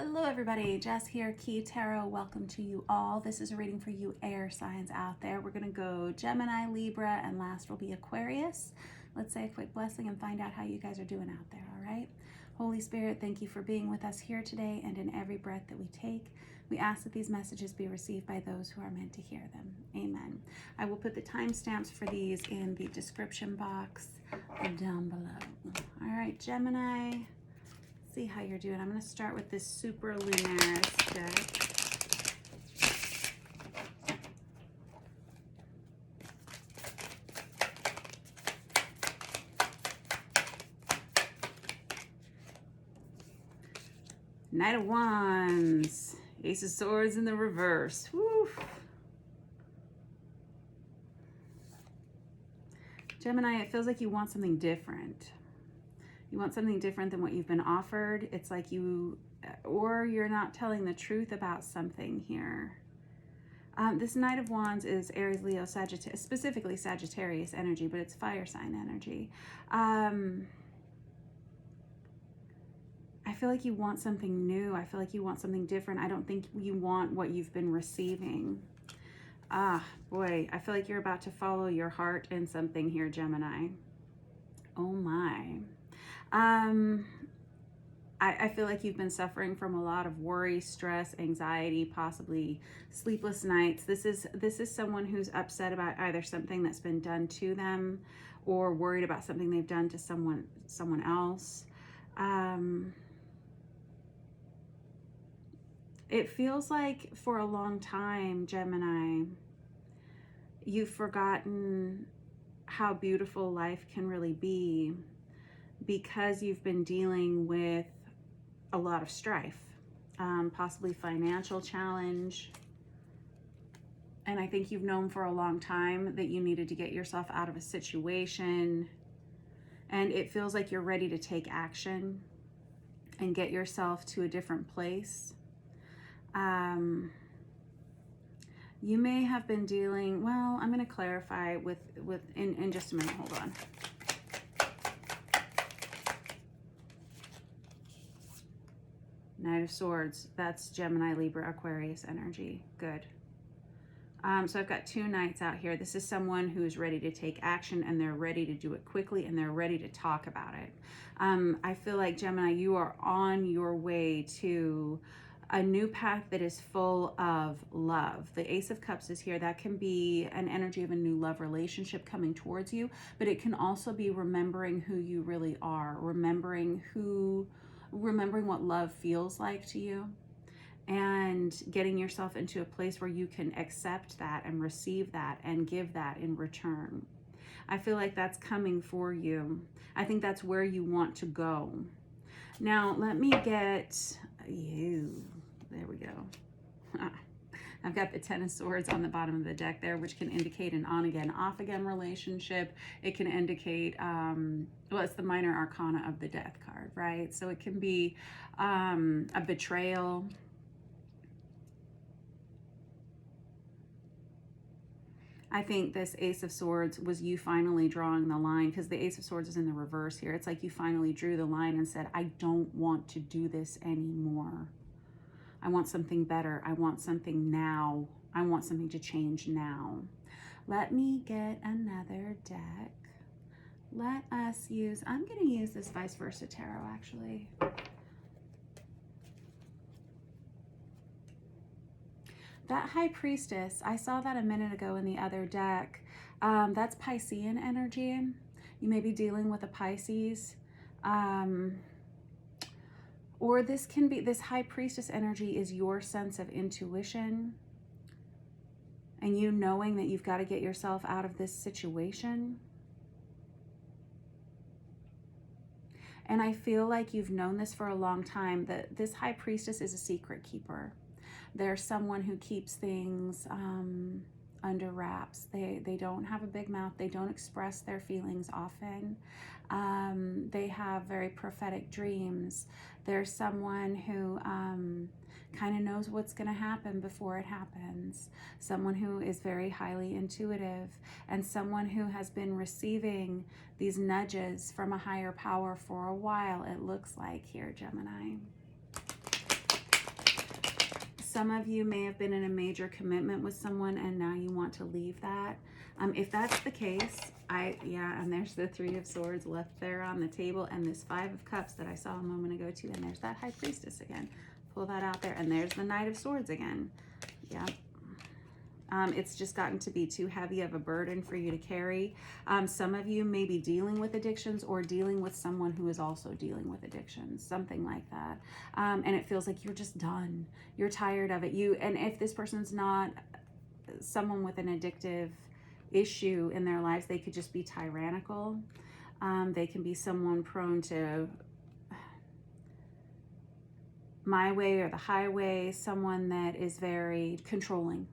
Hello everybody, Jess here, Key Tarot. Welcome to you all. This is a reading for you air signs out there. We're going to go Gemini, Libra, and last will be Aquarius. Let's say a quick blessing and find out how you guys are doing out there, all right? Holy Spirit, thank you for being with us here today and in every breath that we take. We ask that these messages be received by those who are meant to hear them. Amen. I will put the timestamps for these in the description box down below. All right, Gemini. See how you're doing. I'm going to start with this Super Lunaris deck. Knight of Wands, Ace of Swords in the reverse. Woo. Gemini, it feels like you want something different. You want something different than what you've been offered. It's like or you're not telling the truth about something here. This Knight of Wands is Aries, Leo, Sagittarius, specifically Sagittarius energy, but it's fire sign energy. I feel like you want something new. I feel like you want something different. I don't think you want what you've been receiving. Ah, boy, I feel like you're about to follow your heart in something here, Gemini. Oh my. I feel like you've been suffering from a lot of worry, stress, anxiety, possibly sleepless nights. This is someone who's upset about either something that's been done to them or worried about something they've done to someone else. It feels like for a long time, Gemini, you've forgotten how beautiful life can really be, because you've been dealing with a lot of strife, possibly financial challenge. And I think you've known for a long time that you needed to get yourself out of a situation. And it feels like you're ready to take action and get yourself to a different place. You may have been dealing, well, I'm going to clarify in just a minute. Hold on. Knight of Swords, that's Gemini, Libra, Aquarius energy. Good. So I've got two knights out here. This is someone who's ready to take action, and they're ready to do it quickly, and they're ready to talk about it. I feel like, Gemini, you are on your way to a new path that is full of love. The Ace of Cups is here. That can be an energy of a new love relationship coming towards you, but it can also be remembering who you really are, remembering what love feels like to you, and getting yourself into a place where you can accept that and receive that and give that in return. I feel like that's coming for you. I think that's where you want to go. Now, let me get you. There we go. I've got the Ten of Swords on the bottom of the deck there, which can indicate an on-again, off-again relationship. It can indicate, well, it's the minor arcana of the Death card, right? So it can be a betrayal. I think this Ace of Swords was you finally drawing the line, because the Ace of Swords is in the reverse here. It's like you finally drew the line and said, I don't want to do this anymore. I want something better. I want something now. I want something to change now. Let me get another deck. Let us use, I'm going to use this Vice Versa Tarot, actually. That High Priestess, I saw that a minute ago in the other deck. That's Piscean energy. You may be dealing with a Pisces. Or this can be, this High Priestess energy is your sense of intuition and you knowing that you've got to get yourself out of this situation. And I feel like you've known this for a long time, that this High Priestess is a secret keeper. They're someone who keeps things under wraps. They don't have a big mouth. They don't express their feelings often. They have very prophetic dreams. They're someone who kind of knows what's going to happen before it happens. Someone who is very highly intuitive, and someone who has been receiving these nudges from a higher power for a while, it looks like here, Gemini. Some of you may have been in a major commitment with someone and now you want to leave that. If that's the case, and there's the Three of Swords left there on the table, and this Five of Cups that I saw a moment ago too, and there's that High Priestess again. Pull that out there, and there's the Knight of Swords again. Yeah. It's just gotten to be too heavy of a burden for you to carry. Some of you may be dealing with addictions or dealing with someone who is also dealing with addictions, something like that. And it feels like you're just done. You're tired of it. And if this person's not someone with an addictive issue in their lives, they could just be tyrannical. They can be someone prone to my way or the highway, someone that is very controlling.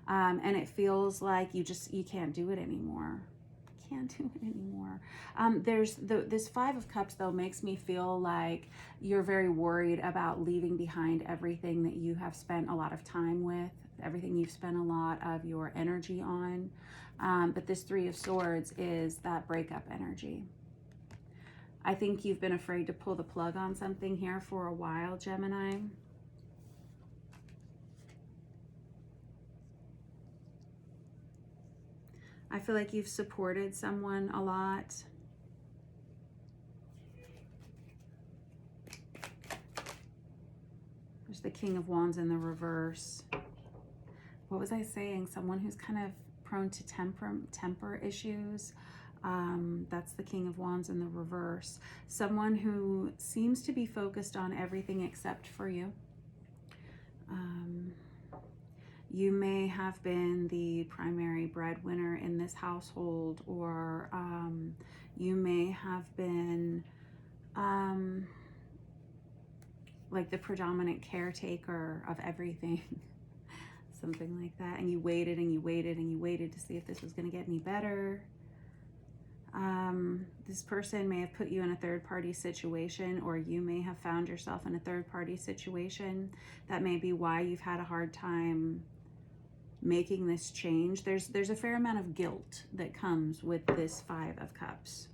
And it feels like you can't do it anymore. Can't do it anymore. This Five of Cups though makes me feel like you're very worried about leaving behind everything that you have spent a lot of time with, everything you've spent a lot of your energy on. But this Three of Swords is that breakup energy. I think you've been afraid to pull the plug on something here for a while, Gemini. I feel like you've supported someone a lot. There's the King of Wands in the reverse. What was I saying? Someone who's kind of prone to temper issues. That's the King of Wands in the reverse. Someone who seems to be focused on everything except for you. You may have been the primary breadwinner in this household, or you may have been like the predominant caretaker of everything, something like that. And you waited and you waited and you waited to see if this was going to get any better. This person may have put you in a third-party situation, or you may have found yourself in a third-party situation. That may be why you've had a hard time making this change. There's a fair amount of guilt that comes with this Five of Cups,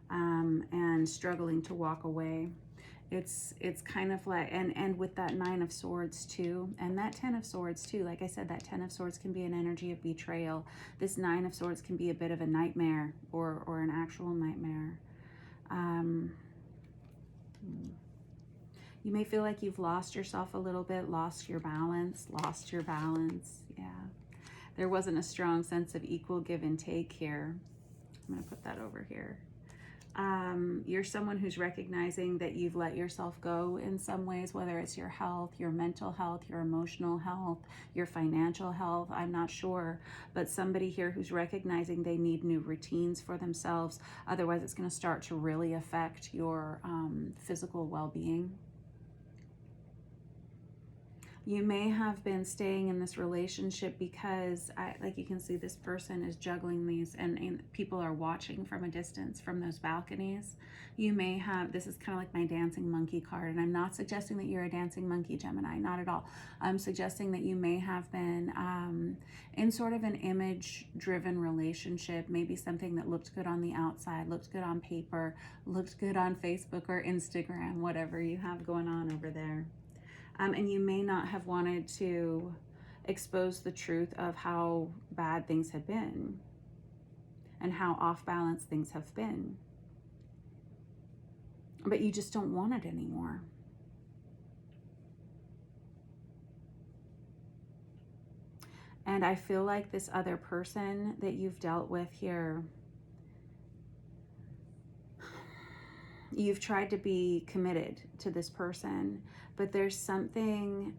and struggling to walk away. It's kind of like, and with that Nine of Swords too, and that Ten of Swords too. Like I said, that Ten of Swords can be an energy of betrayal. This Nine of Swords can be a bit of a nightmare, or an actual nightmare. You may feel like you've lost yourself a little bit, lost your balance. Yeah. There wasn't a strong sense of equal give and take here. I'm going to put that over here. You're someone who's recognizing that you've let yourself go in some ways, whether it's your health, your mental health, your emotional health, your financial health, I'm not sure, but somebody here who's recognizing they need new routines for themselves. Otherwise, it's going to start to really affect your physical well-being. You may have been staying in this relationship because, like you can see, this person is juggling these, and people are watching from a distance from those balconies. You may have, this is kind of like my dancing monkey card, and I'm not suggesting that you're a dancing monkey, Gemini, not at all. I'm suggesting that you may have been in sort of an image-driven relationship, maybe something that looked good on the outside, looked good on paper, looked good on Facebook or Instagram, whatever you have going on over there. And you may not have wanted to expose the truth of how bad things had been and how off balance things have been. But you just don't want it anymore. And I feel like this other person that you've dealt with here, you've tried to be committed to this person, but there's something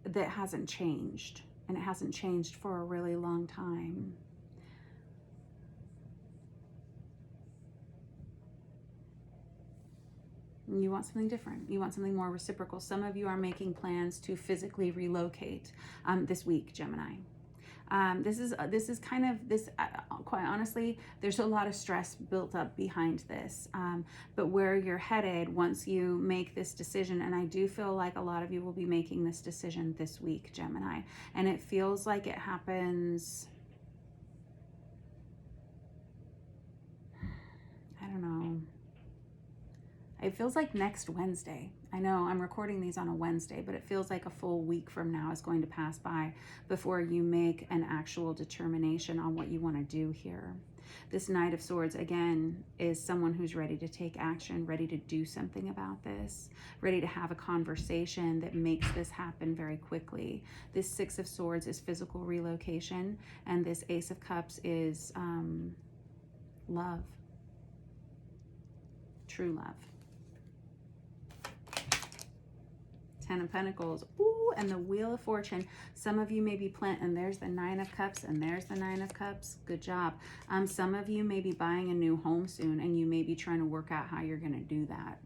that hasn't changed, and it hasn't changed for a really long time. You want something different. You want something more reciprocal. Some of you are making plans to physically relocate this week, Gemini. This is kind of this, quite honestly, there's a lot of stress built up behind this, but where you're headed once you make this decision, and I do feel like a lot of you will be making this decision this week, Gemini, and it feels like it happens, I don't know, It feels like next Wednesday. I know I'm recording these on a Wednesday, but it feels like a full week from now is going to pass by before you make an actual determination on what you want to do here. This Knight of Swords, again, is someone who's ready to take action, ready to do something about this, ready to have a conversation that makes this happen very quickly. This Six of Swords is physical relocation, and this Ace of Cups is love, true love. Ten of Pentacles, ooh, and the Wheel of Fortune. Some of you may be and there's the Nine of Cups, and there's the Nine of Cups. Good job. Some of you may be buying a new home soon, and you may be trying to work out how you're going to do that.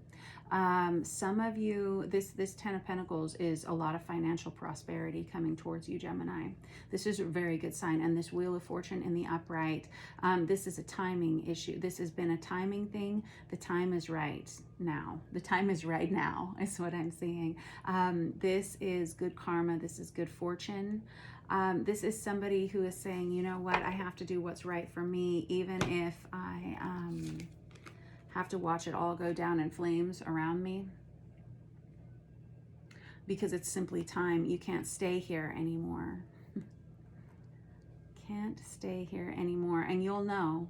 Some of you, this Ten of Pentacles is a lot of financial prosperity coming towards you, Gemini. This is a very good sign. And this Wheel of Fortune in the upright, this is a timing issue. This has been a timing thing. The time is right now. The time is right now is what I'm seeing. This is good karma. This is good fortune. This is somebody who is saying, you know what, I have to do what's right for me, even if I have to watch it all go down in flames around me, because it's simply time. You can't stay here anymore. Can't stay here anymore. And you'll know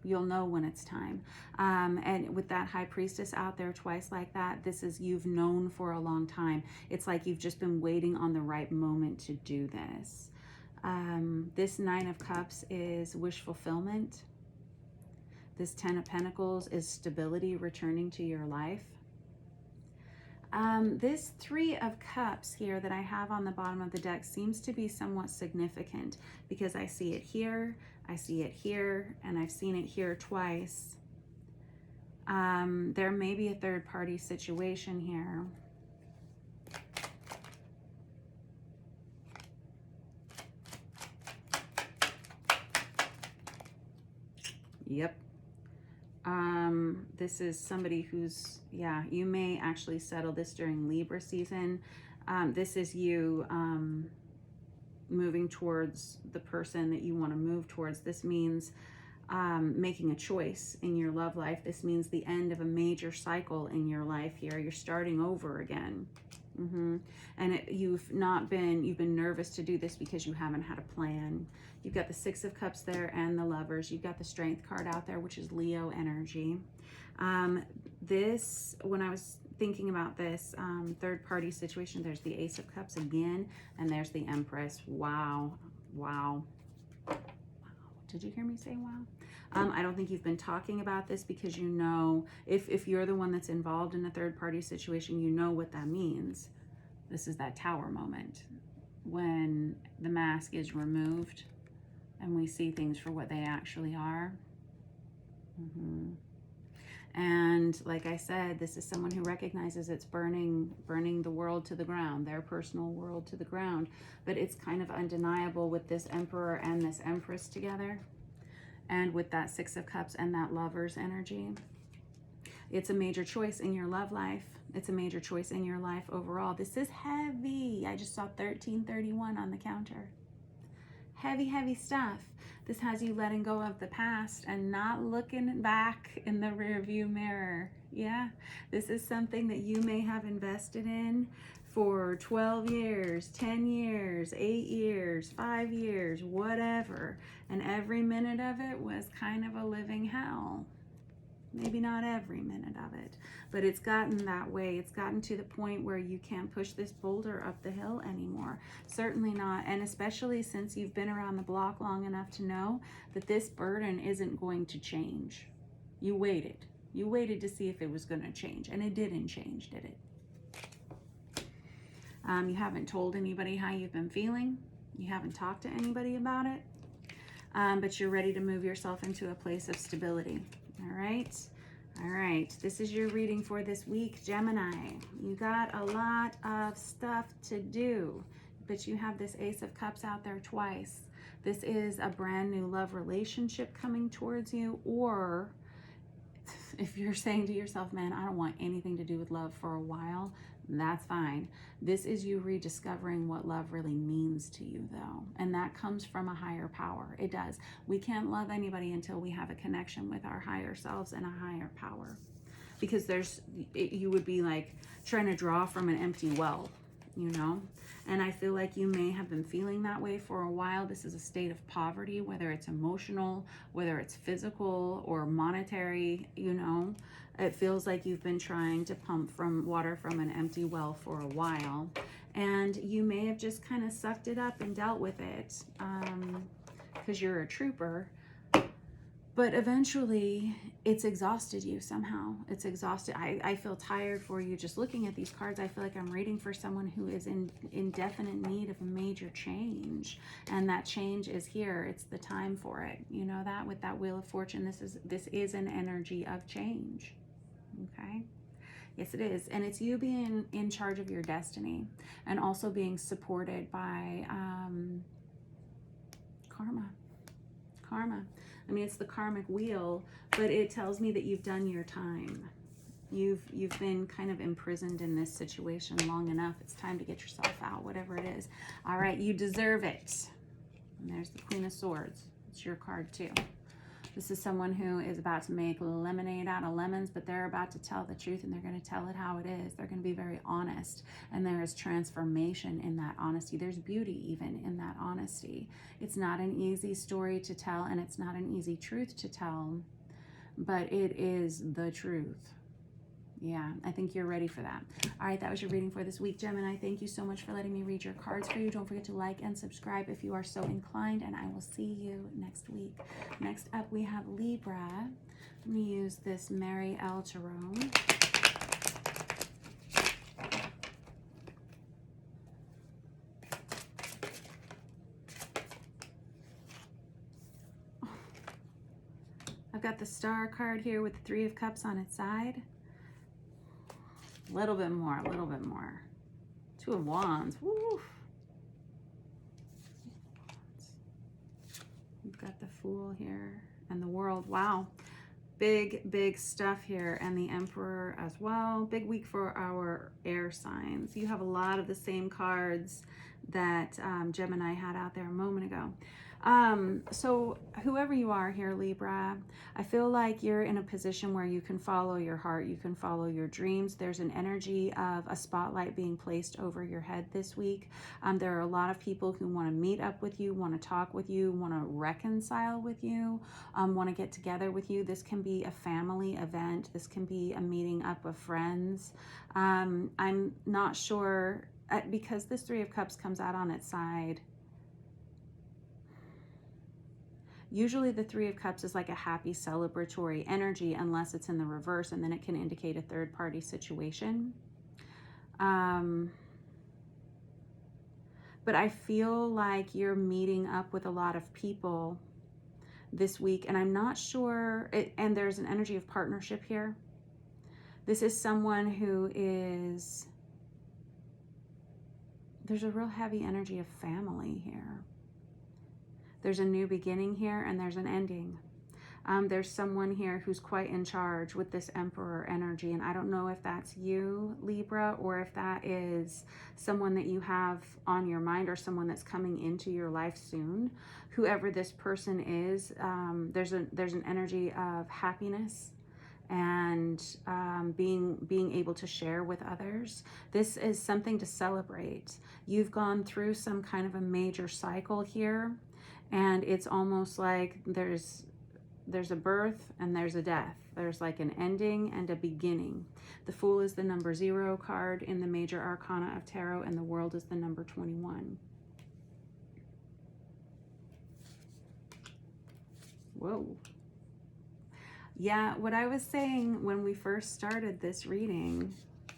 when it's time. And with that High Priestess out there twice like that, this is, you've known for a long time. It's like you've just been waiting on the right moment to do this. This Nine of Cups is wish fulfillment. This Ten of Pentacles is stability returning to your life. This Three of Cups here that I have on the bottom of the deck seems to be somewhat significant, because I see it here, I see it here, and I've seen it here twice. There may be a third-party situation here. Yep. This is somebody who's, yeah, you may actually settle this during Libra season. This is you moving towards the person that you want to move towards. This means making a choice in your love life. This means the end of a major cycle in your life here. You're starting over again. And you've been nervous to do this because you haven't had a plan. You've got the Six of Cups there and the Lovers. You've got the Strength card out there, which is Leo energy. When I was thinking about this third party situation, there's the Ace of Cups again, and there's the Empress. Wow. Wow. Did you hear me say wow? I don't think you've been talking about this, because you know, if you're the one that's involved in a third party situation, you know what that means. This is that Tower moment, when the mask is removed and we see things for what they actually are. And like I said, this is someone who recognizes it's burning the world to the ground, their personal world to the ground. But it's kind of undeniable with this Emperor and this Empress together, and with that Six of Cups and that Lover's energy. It's a major choice in your love life. It's a major choice in your life overall. This is heavy. I just saw 1331 on the counter. Heavy, heavy stuff. This has you letting go of the past and not looking back in the rearview mirror. Yeah, this is something that you may have invested in for 12 years, 10 years, 8 years, 5 years, whatever. And every minute of it was kind of a living hell. Maybe not every minute of it, but it's gotten that way. It's gotten to the point where you can't push this boulder up the hill anymore. Certainly not. And especially since you've been around the block long enough to know that this burden isn't going to change. You waited. You waited to see if it was going to change, and it didn't change, did it? You haven't told anybody how you've been feeling. You haven't talked to anybody about it, but you're ready to move yourself into a place of stability. All right. All right. This is your reading for this week, Gemini. You got a lot of stuff to do, but you have this Ace of Cups out there twice. This is a brand new love relationship coming towards you, or if you're saying to yourself, man, I don't want anything to do with love for a while, that's fine. This is you rediscovering what love really means to you, though. And that comes from a higher power. It does. We can't love anybody until we have a connection with our higher selves and a higher power. because you would be like trying to draw from an empty well, you know? And I feel like you may have been feeling that way for a while. This is a state of poverty, whether it's emotional, whether it's physical or monetary, you know. It feels like you've been trying to pump from water from an empty well for a while. And you may have just kind of sucked it up and dealt with it because you're a trooper. But eventually, it's exhausted you somehow. It's exhausted. I feel tired for you just looking at these cards. I feel like I'm reading for someone who is in definite need of a major change. And that change is here. It's the time for it. You know that with that Wheel of Fortune, this is an energy of change. Okay? Yes, it is. And it's you being in charge of your destiny and also being supported by karma. Karma. I mean, it's the karmic wheel, but it tells me that you've done your time. You've been kind of imprisoned in this situation long enough. It's time to get yourself out, whatever it is. All right, you deserve it. And there's the Queen of Swords. It's your card too. This is someone who is about to make lemonade out of lemons, but they're about to tell the truth, and they're going to tell it how it is. They're going to be very honest, and there is transformation in that honesty. There's beauty even in that honesty. It's not an easy story to tell, and it's not an easy truth to tell, but it is the truth. Yeah, I think you're ready for that. All right, that was your reading for this week, Gemini. Thank you so much for letting me read your cards for you. Don't forget to like and subscribe if you are so inclined, and I will see you next week. Next up, we have Libra. I'm going to use this Mary L. Tarot. I've got the Star card here with the Three of Cups on its side. A little bit more, a little bit more. Two of Wands. Woo. We've got the Fool here and the World. Wow. Big stuff here. And the Emperor as well. Big week for our air signs. You have a lot of the same cards that Gemini had out there a moment ago. So whoever you are here, Libra, I feel like you're in a position where you can follow your heart, you can follow your dreams. There's an energy of a spotlight being placed over your head this week. There are a lot of people who want to meet up with you, want to talk with you, want to reconcile with you, want to get together with you. This can be a family event. This can be a meeting up of friends. I'm not sure, because this Three of Cups comes out on its side. Usually the Three of Cups is like a happy celebratory energy unless it's in the reverse, and then it can indicate a third party situation. But I feel like you're meeting up with a lot of people this week, and I'm not sure, and there's an energy of partnership here. This is someone who is, there's a real heavy energy of family here. There's a new beginning here, and there's an ending. There's someone here who's quite in charge with this Emperor energy, and I don't know if that's you, Libra, or if that is someone that you have on your mind or someone that's coming into your life soon. Whoever this person is, there's an energy of happiness and being able to share with others. This is something to celebrate. You've gone through some kind of a major cycle here, and it's almost like there's a birth and there's a death. There's like an ending and a beginning. The Fool is the number 0 card in the major arcana of tarot, and the World is the number 21. Whoa. Yeah, what I was saying when we first started this reading,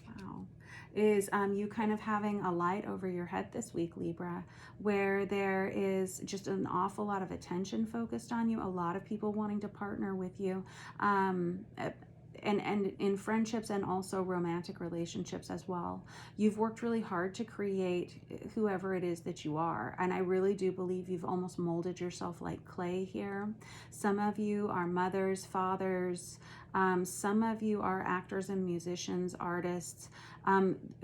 wow, is you kind of having a light over your head this week, Libra, where there is just an awful lot of attention focused on you, a lot of people wanting to partner with you, and in friendships and also romantic relationships as well. You've worked really hard to create whoever it is that you are, and I really do believe you've almost molded yourself like clay here. Some of you are mothers, fathers, some of you are actors and musicians, artists.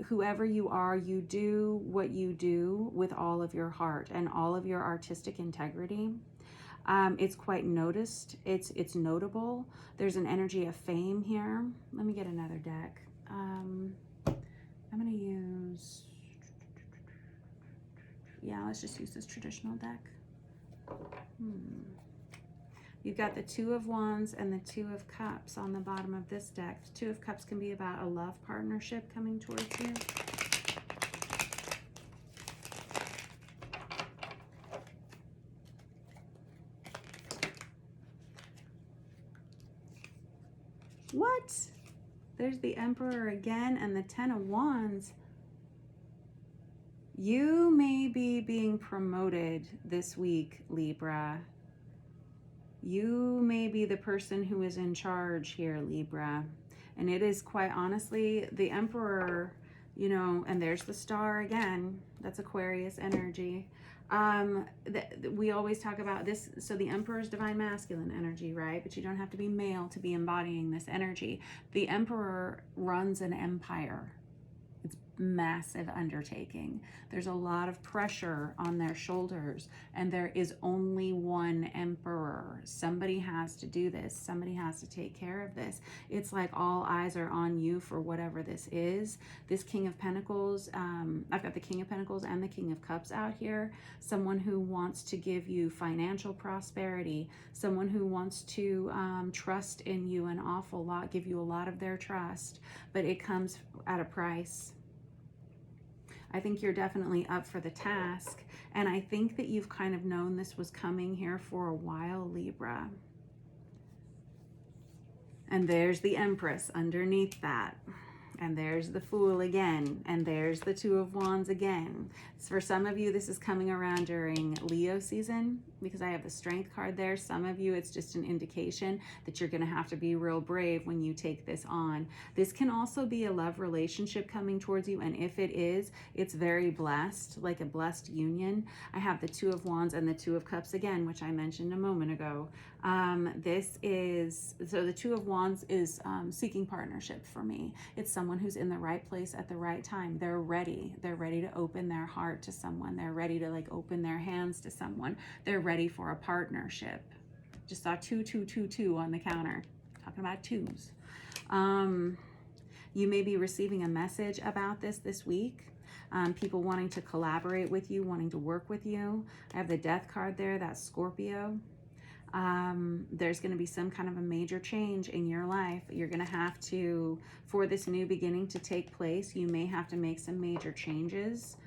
Whoever you are, you do what you do with all of your heart and all of your artistic integrity. It's quite noticed. It's notable. There's an energy of fame here. Let me get another deck. I'm going to use, yeah, let's just use this traditional deck. You've got the Two of Wands and the Two of Cups on the bottom of this deck. The Two of Cups can be about a love partnership coming towards you. What? There's the Emperor again and the Ten of Wands. You may be being promoted this week, Libra. You may be the person who is in charge here, Libra. And it is quite honestly the Emperor, you know, and there's the star again. That's Aquarius energy. We always talk about this. So the Emperor is divine masculine energy, right? But you don't have to be male to be embodying this energy. The Emperor runs an empire. It's massive undertaking. There's a lot of pressure on their shoulders, and there is only one emperor. Somebody has to do this. Somebody has to take care of this. It's like all eyes are on you for whatever this is. This King of Pentacles, I've got the King of Pentacles and the King of Cups out here. Someone who wants to give you financial prosperity, someone who wants to trust in you an awful lot, give you a lot of their trust, but it comes at a price. I think you're definitely up for the task. And I think that you've kind of known this was coming here for a while, Libra. And there's the Empress underneath that. And there's the Fool again. And there's the Two of Wands again. So for some of you, this is coming around during Leo season because I have the Strength card there. Some of you, it's just an indication that you're going to have to be real brave when you take this on. This can also be a love relationship coming towards you. And if it is, it's very blessed, like a blessed union. I have the Two of Wands and the Two of Cups again, which I mentioned a moment ago. This is, so the Two of Wands is seeking partnership for me. It's someone who's in the right place at the right time. They're ready. They're ready to open their heart to someone. They're ready to like open their hands to someone. They're ready for a partnership. Just saw 2, 2, 2, 2 on the counter. Talking about twos. You may be receiving a message about this week. People wanting to collaborate with you, wanting to work with you. I have the Death card there. That's Scorpio. There's going to be some kind of a major change in your life. You're going to have to, for this new beginning to take place, you may have to make some major changes.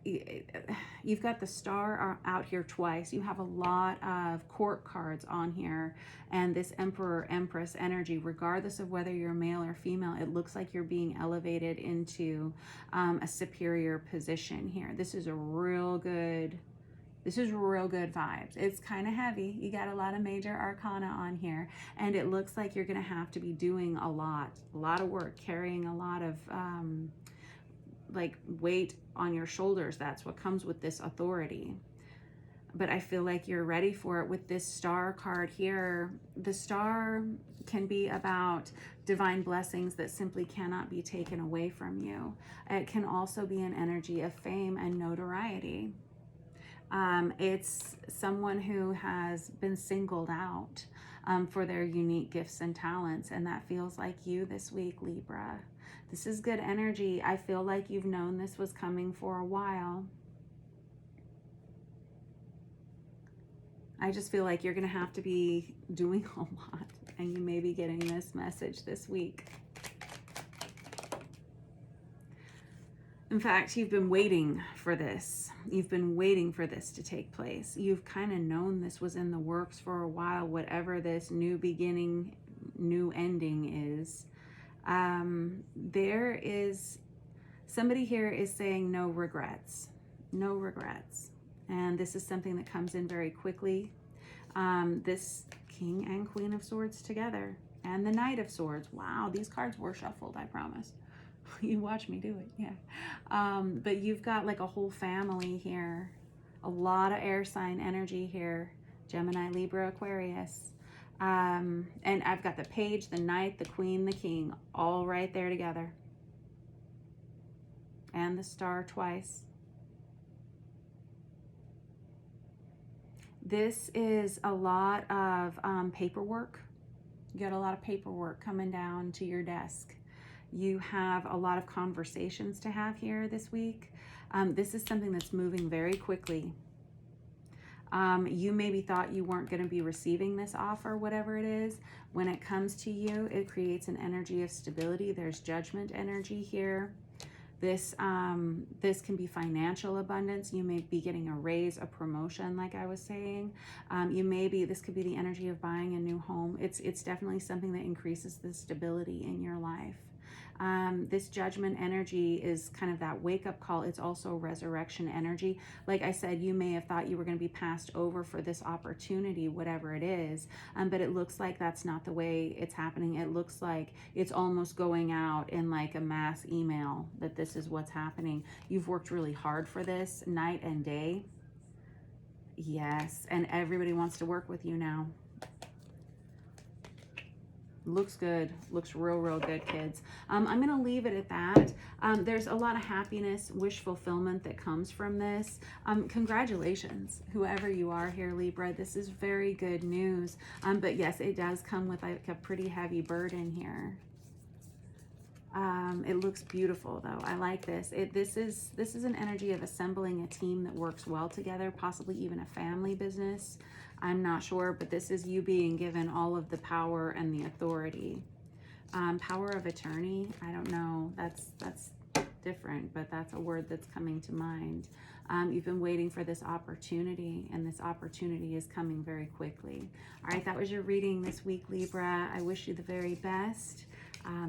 You've got the Star out here twice. You have a lot of court cards on here, and this Emperor Empress energy, regardless of whether you're male or female, it looks like you're being elevated into a superior position here. This is real good vibes. It's kind of heavy. You got a lot of major arcana on here, and it looks like you're going to have to be doing a lot of work, carrying a lot of like weight on your shoulders. That's what comes with this authority. But I feel like you're ready for it with this Star card here. The Star can be about divine blessings that simply cannot be taken away from you. It can also be an energy of fame and notoriety. It's someone who has been singled out for their unique gifts and talents, and that feels like you this week, Libra. This is good energy. I feel like you've known this was coming for a while. I just feel like you're going to have to be doing a lot, and you may be getting this message this week. In fact, you've been waiting for this. You've been waiting for this to take place. You've kind of known this was in the works for a while, whatever this new beginning, new ending is. There is, somebody here is saying no regrets. No regrets. And this is something that comes in very quickly. This King and Queen of Swords together. And the Knight of Swords. Wow, these cards were shuffled, I promise. You watch me do it, yeah. But you've got like a whole family here. A lot of air sign energy here. Gemini, Libra, Aquarius. And I've got the Page, the Knight, the Queen, the King, all right there together. And the Star twice. This is a lot of paperwork. You got a lot of paperwork coming down to your desk. You have a lot of conversations to have here this week. This is something that's moving very quickly. You maybe thought you weren't going to be receiving this offer, whatever it is. When it comes to you, it creates an energy of stability. There's judgment energy here. This can be financial abundance. You may be getting a raise, a promotion, like I was saying. This could be the energy of buying a new home. It's definitely something that increases the stability in your life. This judgment energy is kind of that wake-up call. It's also resurrection energy. Like I said, you may have thought you were going to be passed over for this opportunity, whatever it is, but it looks like that's not the way it's happening. It looks like it's almost going out in like a mass email that this is what's happening. You've worked really hard for this, night and day. Yes, and everybody wants to work with you now. Looks good. Looks real, real good, kids. I'm going to leave it at that. There's a lot of happiness, wish fulfillment that comes from this. Congratulations, whoever you are here, Libra. This is very good news. But yes, it does come with like a pretty heavy burden here. It looks beautiful though. I like this. This is an energy of assembling a team that works well together, possibly even a family business. I'm not sure, but this is you being given all of the power and the authority. Power of attorney, I don't know. That's different, but that's a word that's coming to mind. You've been waiting for this opportunity, and this opportunity is coming very quickly. All right, that was your reading this week, Libra. I wish you the very best.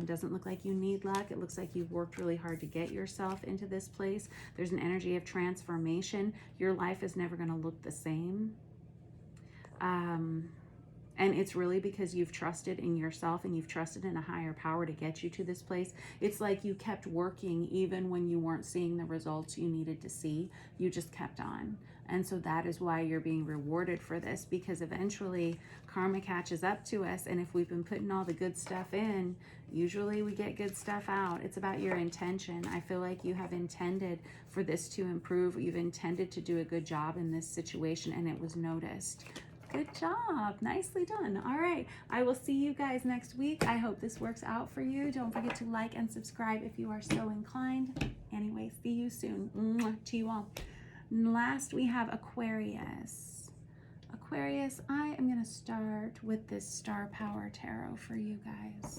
Doesn't look like you need luck. It looks like you've worked really hard to get yourself into this place. There's an energy of transformation. Your life is never going to look the same. And it's really because you've trusted in yourself and you've trusted in a higher power to get you to this place. It's like you kept working even when you weren't seeing the results you needed to see. You just kept on. And so that is why you're being rewarded for this, because eventually karma catches up to us. And if we've been putting all the good stuff in, usually we get good stuff out. It's about your intention. I feel like you have intended for this to improve. You've intended to do a good job in this situation, and it was noticed. Good job. Nicely done. All right. I will see you guys next week. I hope this works out for you. Don't forget to like and subscribe if you are so inclined. Anyway, see you soon. Mwah, to you all. Last, we have Aquarius. Aquarius, I am going to start with this Star Power Tarot for you guys.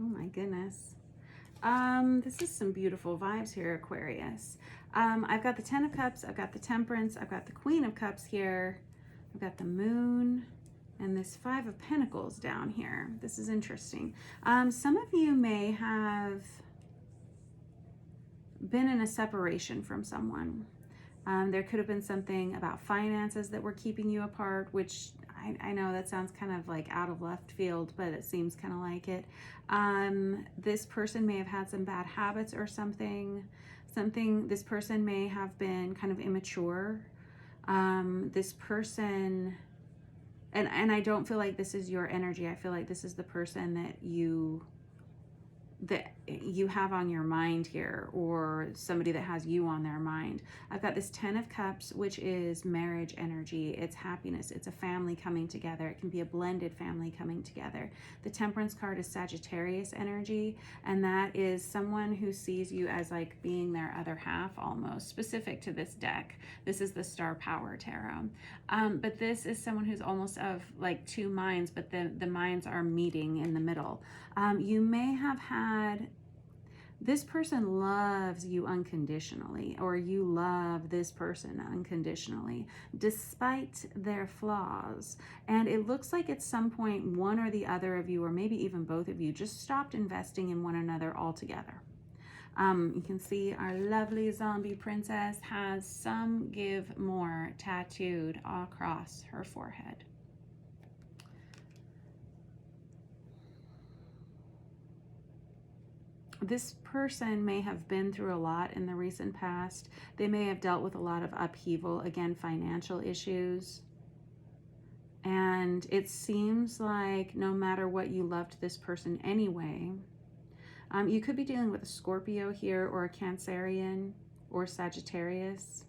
Oh my goodness. This is some beautiful vibes here, Aquarius. I've got the 10 of Cups, I've got the Temperance, I've got the Queen of Cups here, I've got the Moon, and this 5 of Pentacles down here. This is interesting. Some of you may have been in a separation from someone. There could have been something about finances that were keeping you apart, which I know that sounds kind of like out of left field, but it seems kind of like it. This person may have had some bad habits or something. This person may have been kind of immature. This person, and I don't feel like this is your energy. I feel like this is the person that you have on your mind here, or somebody that has you on their mind. I've got this 10 of Cups, which is marriage energy. It's happiness. It's a family coming together. It can be a blended family coming together. The Temperance card is Sagittarius energy, and that is someone who sees you as like being their other half, almost specific to this deck. This is the Star Power Tarot. But this is someone who's almost of like two minds, but the minds are meeting in the middle. You may have had, this person loves you unconditionally, or you love this person unconditionally, despite their flaws. And it looks like at some point, one or the other of you, or maybe even both of you, just stopped investing in one another altogether. You can see our lovely zombie princess has some give more tattooed across her forehead. This person may have been through a lot in the recent past. They may have dealt with a lot of upheaval, again, financial issues. And it seems like no matter what, you loved this person anyway. You could be dealing with a Scorpio here, or a Cancerian, or Sagittarius.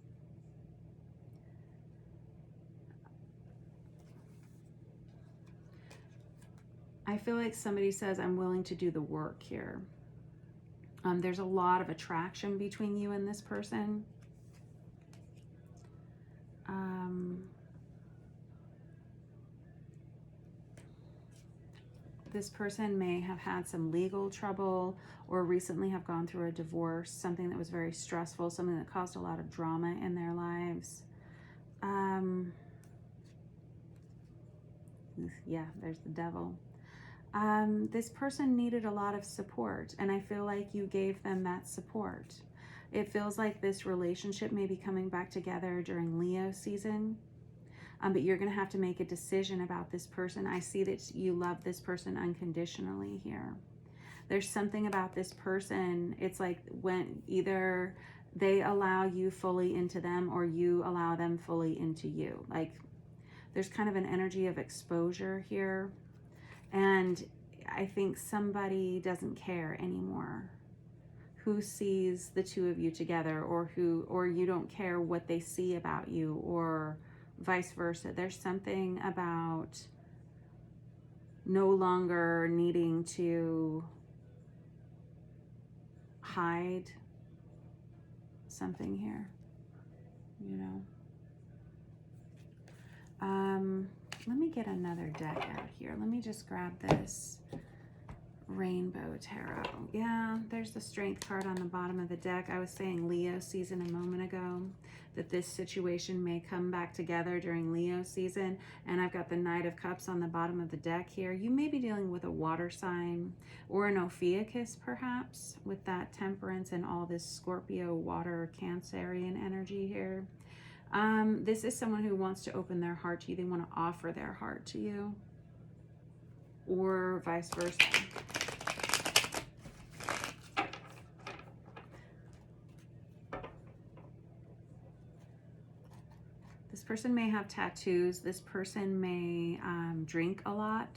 I feel like somebody says, I'm willing to do the work here. There's a lot of attraction between you and this person. This person may have had some legal trouble, or recently have gone through a divorce, something that was very stressful, something that caused a lot of drama in their lives. Yeah, there's the devil. This person needed a lot of support, and I feel like you gave them that support. It feels like this relationship may be coming back together during Leo season, but you're going to have to make a decision about this person. I see that you love this person unconditionally here. There's something about this person. It's like when either they allow you fully into them, or you allow them fully into you. Like there's kind of an energy of exposure here. And I think somebody doesn't care anymore who sees the two of you together, or you don't care what they see about you, or vice versa. There's something about no longer needing to hide something here, you know. Let me get another deck out here. Let me just grab this Rainbow Tarot. Yeah, there's the Strength card on the bottom of the deck. I was saying Leo season a moment ago, that this situation may come back together during Leo season. And I've got the Knight of Cups on the bottom of the deck here. You may be dealing with a water sign, or an Ophiuchus perhaps, with that Temperance and all this Scorpio, water, Cancerian energy here. This is someone who wants to open their heart to you. They want to offer their heart to you, or vice versa. This person may have tattoos. This person may drink a lot.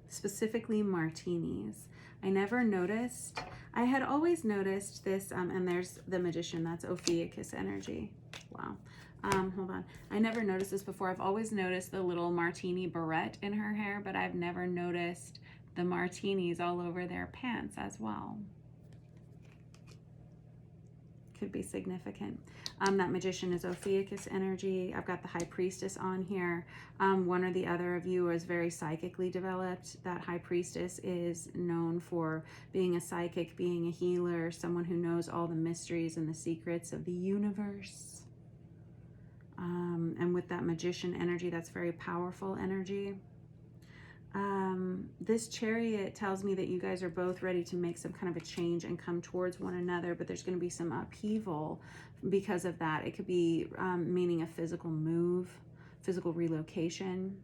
Specifically martinis. I never noticed. I had always noticed this, and there's the Magician. That's Ophiuchus energy. Wow. Hold on. I never noticed this before. I've always noticed the little martini barrette in her hair, but I've never noticed the martinis all over their pants as well. Could be significant. That Magician is Ophiuchus energy. I've got the High Priestess on here. One or the other of you is very psychically developed. That High Priestess is known for being a psychic, being a healer, someone who knows all the mysteries and the secrets of the universe. And with that Magician energy, that's very powerful energy. This Chariot tells me that you guys are both ready to make some kind of a change and come towards one another, but there's going to be some upheaval because of that. It could be meaning a physical move, physical relocation.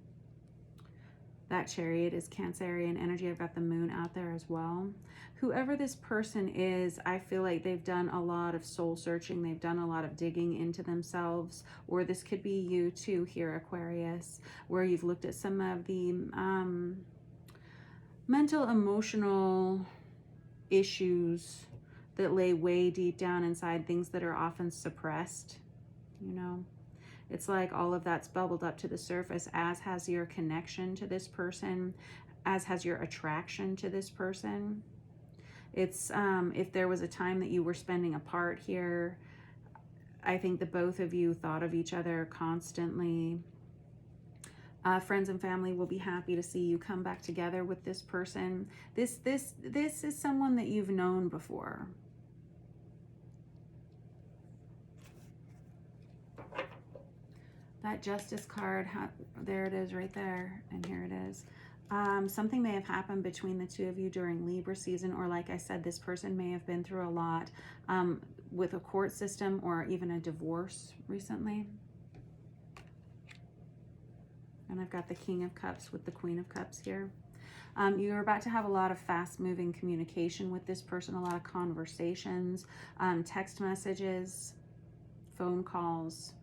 That Chariot is Cancerian energy. I've got the Moon out there as well. Whoever this person is, I feel like they've done a lot of soul searching. They've done a lot of digging into themselves. Or this could be you too here, Aquarius, where you've looked at some of the mental, emotional issues that lay way deep down inside, things that are often suppressed, you know. It's like all of that's bubbled up to the surface, as has your connection to this person, as has your attraction to this person. It's if there was a time that you were spending apart here, I think the both of you thought of each other constantly. Friends and family will be happy to see you come back together with this person. This is someone that you've known before. That Justice card, there it is right there, and here it is. Something may have happened between the two of you during Libra season, or like I said, this person may have been through a lot with a court system or even a divorce recently. And I've got the King of Cups with the Queen of Cups here. You're about to have a lot of fast-moving communication with this person, a lot of conversations, text messages, phone calls.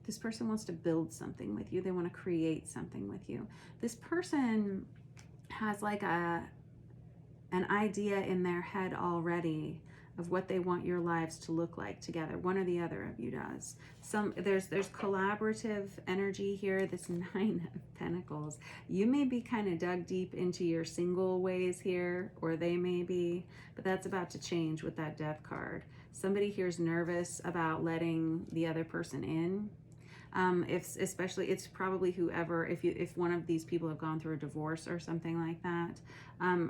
This person wants to build something with you. They want to create something with you. This person has like an idea in their head already of what they want your lives to look like together. One or the other of you does. There's collaborative energy here. This Nine of Pentacles. You may be kind of dug deep into your single ways here, or they may be, but that's about to change with that Death card. Somebody here is nervous about letting the other person in. Especially it's probably whoever, if one of these people have gone through a divorce or something like that,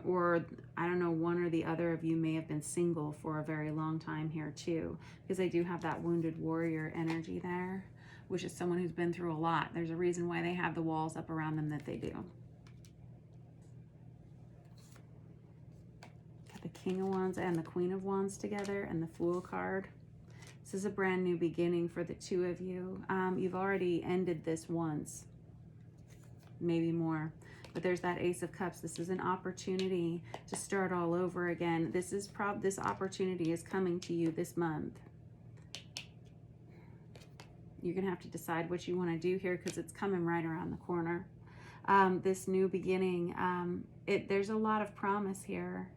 or I don't know, one or the other of you may have been single for a very long time here too, because I do have that wounded warrior energy there, which is someone who's been through a lot. There's a reason why they have the walls up around them that they do. Got the King of Wands and the Queen of Wands together, and the Fool card. This is a brand new beginning for the two of you. You've already ended this once, maybe more. But there's that Ace of Cups. This is an opportunity to start all over again. This opportunity is coming to you this month. You're going to have to decide what you want to do here, because it's coming right around the corner. This new beginning, there's a lot of promise here.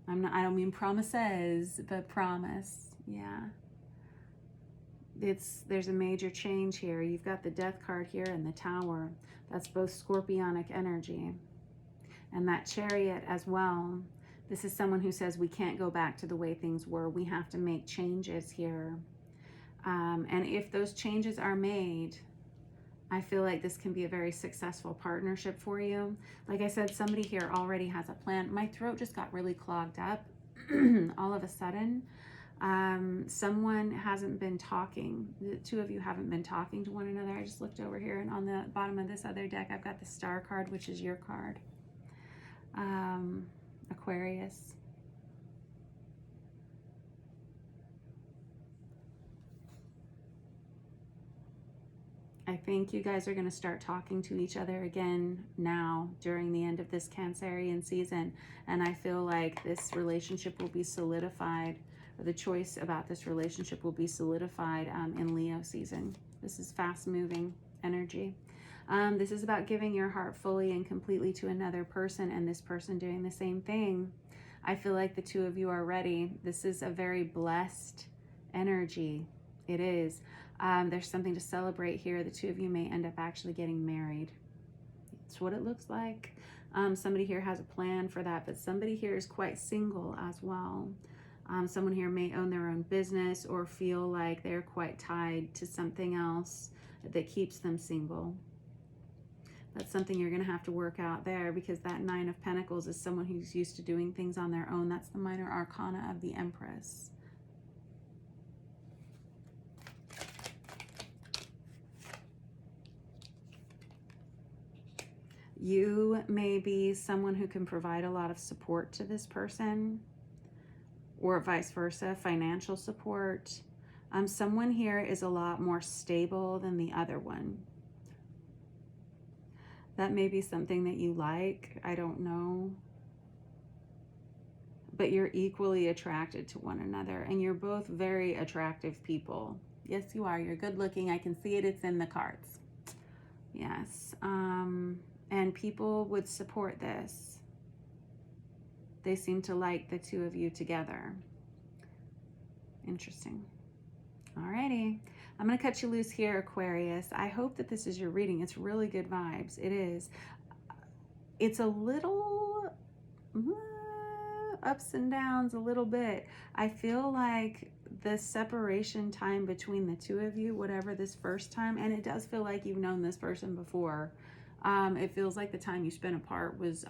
I don't mean promises, but promise. Yeah. There's a major change here. You've got the Death card here and the Tower. That's both scorpionic energy. And that Chariot as well. This is someone who says we can't go back to the way things were. We have to make changes here. And if those changes are made, I feel like this can be a very successful partnership for you. Like I said, somebody here already has a plan. My throat just got really clogged up all of a sudden. Someone hasn't been talking. The two of you haven't been talking to one another. I just looked over here, and on the bottom of this other deck, I've got the Star card, which is your card. Aquarius. I think you guys are going to start talking to each other again now during the end of this Cancerian season. And I feel like this relationship will be solidified, or the choice about this relationship will be solidified in Leo season. This is fast moving energy. This is about giving your heart fully and completely to another person, and this person doing the same thing. I feel like the two of you are ready. This is a very blessed energy. It is. There's something to celebrate here. The two of you may end up actually getting married. That's what it looks like. Somebody here has a plan for that, but somebody here is quite single as well. Someone here may own their own business or feel like they're quite tied to something else that keeps them single. That's something you're going to have to work out there, because that Nine of Pentacles is someone who's used to doing things on their own. That's the minor arcana of the Empress. You may be someone who can provide a lot of support to this person, or vice versa, financial support. Someone here is a lot more stable than the other one. That may be something that you like, I don't know. But you're equally attracted to one another, and you're both very attractive people. Yes, you are. You're good looking. I can see it. It's in the cards. Yes. And people would support this. They seem to like the two of you together. Interesting. Alrighty. I'm going to cut you loose here, Aquarius. I hope that this is your reading. It's really good vibes. It is. It's a little ups and downs a little bit. I feel like the separation time between the two of you, whatever this first time, and it does feel like you've known this person before. It feels like the time you spent apart was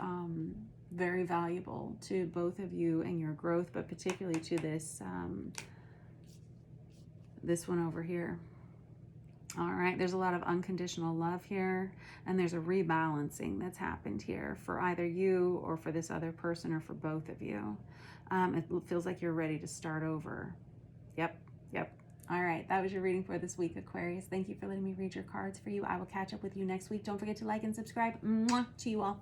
very valuable to both of you and your growth, but particularly to this this one over here. All right, there's a lot of unconditional love here, and there's a rebalancing that's happened here for either you or for this other person or for both of you. It feels like you're ready to start over. Yep, yep. All right, that was your reading for this week, Aquarius. Thank you for letting me read your cards for you. I will catch up with you next week. Don't forget to like and subscribe. Mwah, to you all.